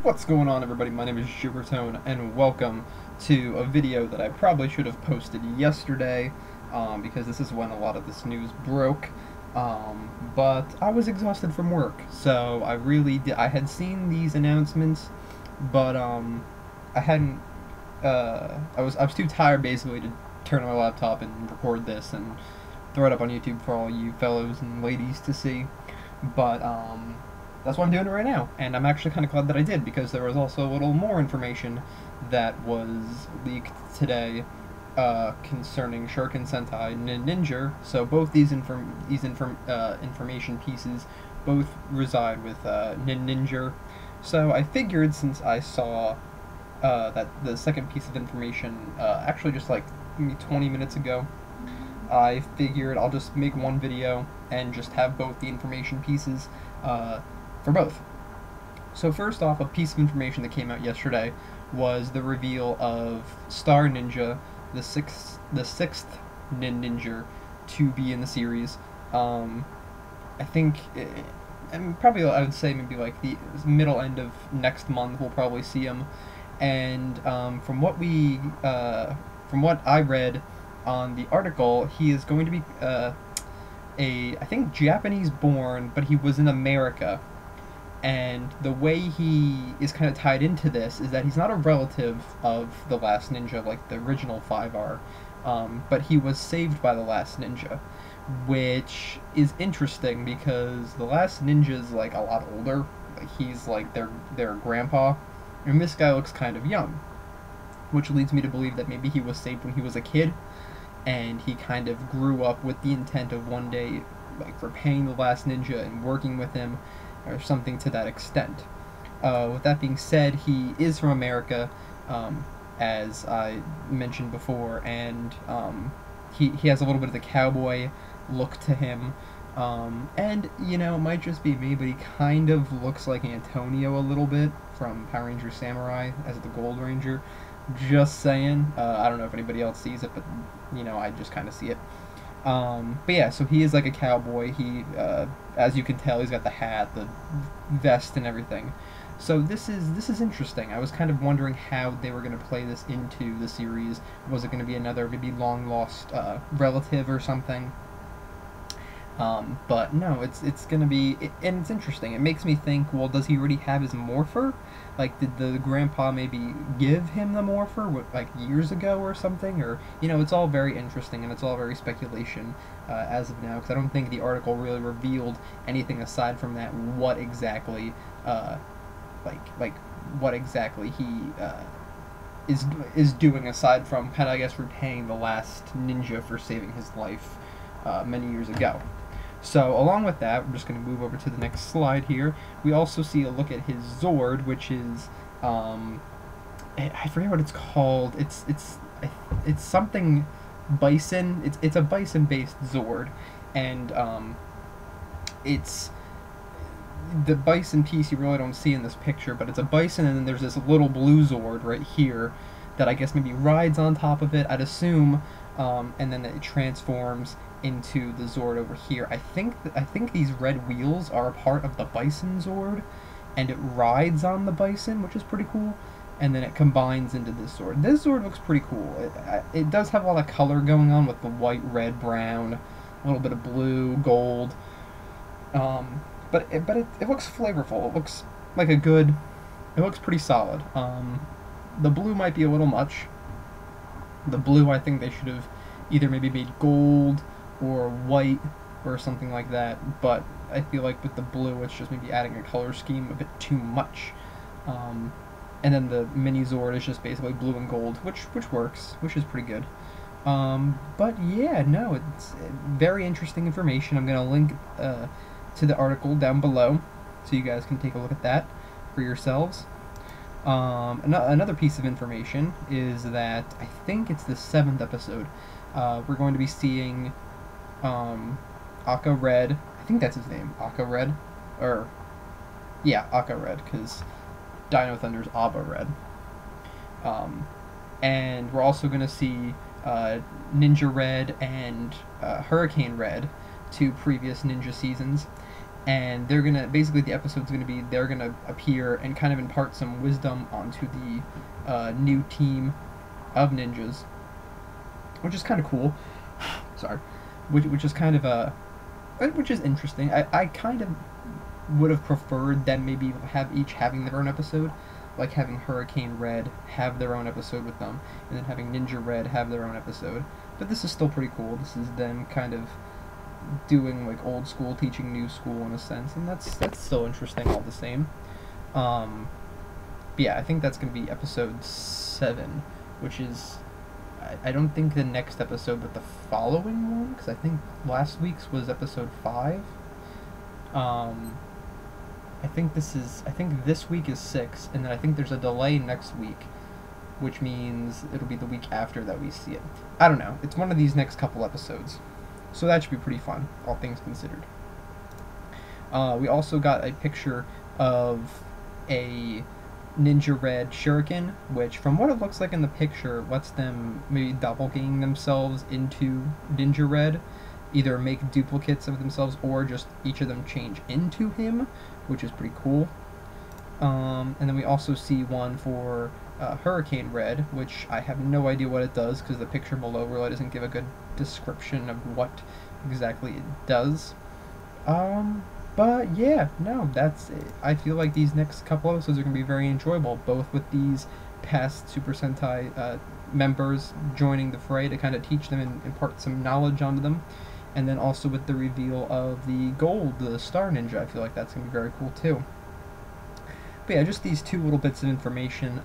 What's going on, everybody? My name is Jokertone, and welcome to a video that I probably should have posted yesterday, because this is when a lot of this news broke. But I was exhausted from work, so I had seen these announcements, but I hadn't. I was too tired basically to turn on my laptop and record this and throw it up on YouTube for all you fellows and ladies to see. But that's what I'm doing right now, and I'm actually kind of glad that I did, because there was also a little more information that was leaked today concerning Shuriken Sentai Ninninger. So both these information pieces both reside with Ninninger. So I figured, since I saw that the second piece of information actually just like maybe 20 minutes ago, I figured I'll just make one video and just have both the information pieces for both. So first off, a piece of information that came out yesterday was the reveal of StarNinger, the sixth Ninninger to be in the series. I think, and probably I would say maybe like the middle end of next month we'll probably see him. And from what I read on the article, he is going to be I think Japanese born, but he was in America. And the way he is kind of tied into this is that he's not a relative of the last ninja like the original 5 are, but he was saved by the last ninja, which is interesting because the last ninja is like a lot older. He's like their grandpa, and this guy looks kind of young, which leads me to believe that maybe he was saved when he was a kid, and he kind of grew up with the intent of one day like repaying the last ninja and working with him, or something to that extent. With that being said, he is from America, as I mentioned before, and he has a little bit of the cowboy look to him, and, you know, it might just be me, but he kind of looks like Antonio a little bit from Power Rangers Samurai as the Gold Ranger. Just saying. I don't know if anybody else sees it, but, you know, I just kind of see it. But yeah, so he is like a cowboy. He, as you can tell, he's got the hat, the vest, and everything. So this is interesting. I was kind of wondering how they were going to play this into the series. Was it going to be another maybe long lost relative or something? But no, it's going to be, and it's interesting. It makes me think, well, does he already have his morpher? Like, did the grandpa maybe give him the morpher, like, years ago or something? Or, you know, it's all very interesting, and it's all very speculation as of now, because I don't think the article really revealed anything aside from that, what exactly, what exactly he is doing, aside from kind of, I guess, repaying the last ninja for saving his life many years ago. So, along with that, we're just going to move over to the next slide here. We also see a look at his Zord, which is, I forget what it's called. It's something bison. It's a bison-based Zord, and it's the bison piece you really don't see in this picture, but it's a bison, and then there's this little blue Zord right here that I guess maybe rides on top of it, I'd assume, and then it transforms into the Zord over here. I think these red wheels are a part of the Bison Zord, and it rides on the Bison, which is pretty cool, and then it combines into this Zord. This Zord looks pretty cool. It does have a lot of color going on with the white, red, brown, a little bit of blue, gold, but it looks flavorful. It looks like it looks pretty solid. The blue might be a little much. The blue, I think they should have either maybe made gold or white or something like that, but I feel like with the blue it's just maybe adding a color scheme a bit too much. And then the mini Zord is just basically blue and gold, which works, which is pretty good. But yeah, no, it's very interesting information. I'm going to link to the article down below so you guys can take a look at that for yourselves. Another piece of information is that I think it's the 7th episode. We're going to be seeing Aka Red. I think that's his name, Aka Red, or yeah, Aka Red, because Dino Thunder's Aba Red. And we're also going to see Ninja Red and Hurricane Red, 2 previous Ninja seasons. and they're gonna basically the episode's gonna be they're gonna appear and kind of impart some wisdom onto the new team of ninjas, which is kind of cool. Sorry, which is kind of which is interesting. I kind of would have preferred them maybe each having their own episode, like having Hurricane Red have their own episode with them, and then having Ninja Red have their own episode. But this is still pretty cool. This is them kind of doing like old school teaching new school in a sense, and that's still interesting all the same. But yeah, I think that's gonna be episode 7, which is I don't think the next episode, but the following one, because I think last week's was episode 5. I think this week is 6, and then I think there's a delay next week, which means it'll be the week after that we see it. I don't know. It's one of these next couple episodes, so that should be pretty fun, all things considered. We also got a picture of a Ninja Red Shuriken, which from what it looks like in the picture lets them maybe doppelgang themselves into Ninja Red, either make duplicates of themselves or just each of them change into him, which is pretty cool. And then we also see one for Hurricane Red, which I have no idea what it does because the picture below really doesn't give a good description of what exactly it does. But yeah, no, that's it. I feel like these next couple episodes are going to be very enjoyable, both with these past Super Sentai members joining the fray to kind of teach them and impart some knowledge onto them, and then also with the reveal of the gold, the StarNinger. I feel like that's going to be very cool too. But yeah, just these 2 little bits of information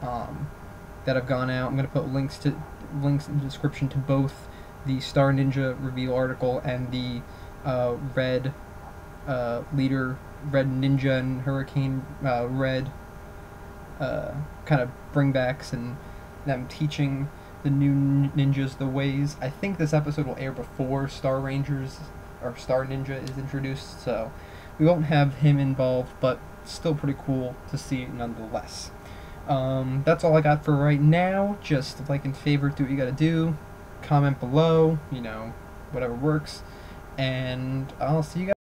that have gone out. I'm going to put links in the description to both the StarNinger reveal article and the Red leader, Red Ninja and Hurricane Red kind of bringbacks and them teaching the new ninjas the ways. I think this episode will air before Star Rangers or Star Ninja is introduced, so we won't have him involved, but still pretty cool to see nonetheless. That's all I got for right now. Just like and favorite, do what you gotta do. Comment below, whatever works, and I'll see you guys.